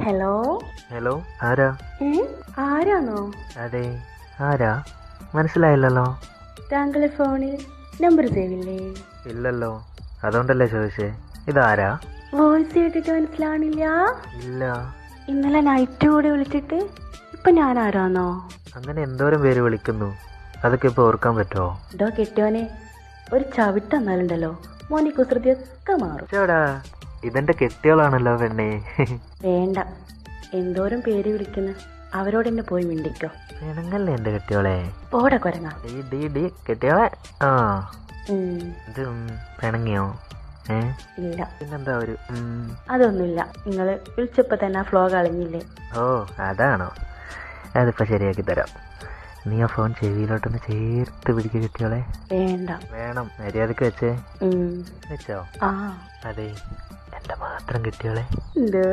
Hello. Hello, ആരാ? ആരാണോ? അതെ, ആരാ? മനസ്സിലായില്ലല്ലോ. താങ്കളെ ഫോണിൽ നമ്പർ സേവ് ഇല്ലേ? ഇല്ലല്ലോ, അതുകൊണ്ടല്ലേ ചോദിച്ചേ. ഇതാരാ? വോയിസ് കേട്ടിട്ട് മനസ്സിലാവണില്ല? ഇല്ല. ഇന്നലെ നൈറ്റ് കൂടെ വിളിച്ചിട്ട് ഇപ്പൊ ഞാൻ ആരാന്നോ? അങ്ങനെ എന്തോരം പേര് വിളിക്കുന്നു, അതൊക്കെ ഇപ്പൊ ഓർക്കാൻ പറ്റുമോ? ഇതോ കെട്ടിയോനെ ഒരു ചവിട്ട് തന്നാലുണ്ടല്ലോ മോനി കുസൃതിയൊക്കെ മാറും. ചേടാ, ഇതെന്റെ കെട്ടിയോളാണല്ലോ പെണ്ണേ. വേണ്ട, എന്തോരം പേര് വിളിക്കുന്നു, അവരോട് തന്നെ പോയി മിണ്ടിക്കോ. പെണങ്ങല്ലേ എന്റെ കെട്ടിയോളെ. പോടെ കൊരങ്ങ. കെട്ടിയോളെ. ആ, ഉം. ഇത് പിണങ്ങിയോ? ഇല്ല, പിന്നെന്താ ഒരു അതൊന്നുമില്ല. നിങ്ങള് വിളിച്ചപ്പോ തന്നെ ആ ഫ്ലോ കളഞ്ഞില്ലേ? ഓ, അതാണോ? അതിപ്പോ ശരിയാക്കി തരാം. നീ ആ ഫോൺ ചെവിയിലോട്ടൊന്ന് ചേർത്ത് പിടിക്കുക കെട്ടിയോളെ. വേണ്ട. വേണം, മര്യാദക്ക് വെച്ചേ. വെച്ചോ? ആ, അതെ, എന്റെ മാത്രം കെട്ടിയോളെ. എന്തേ?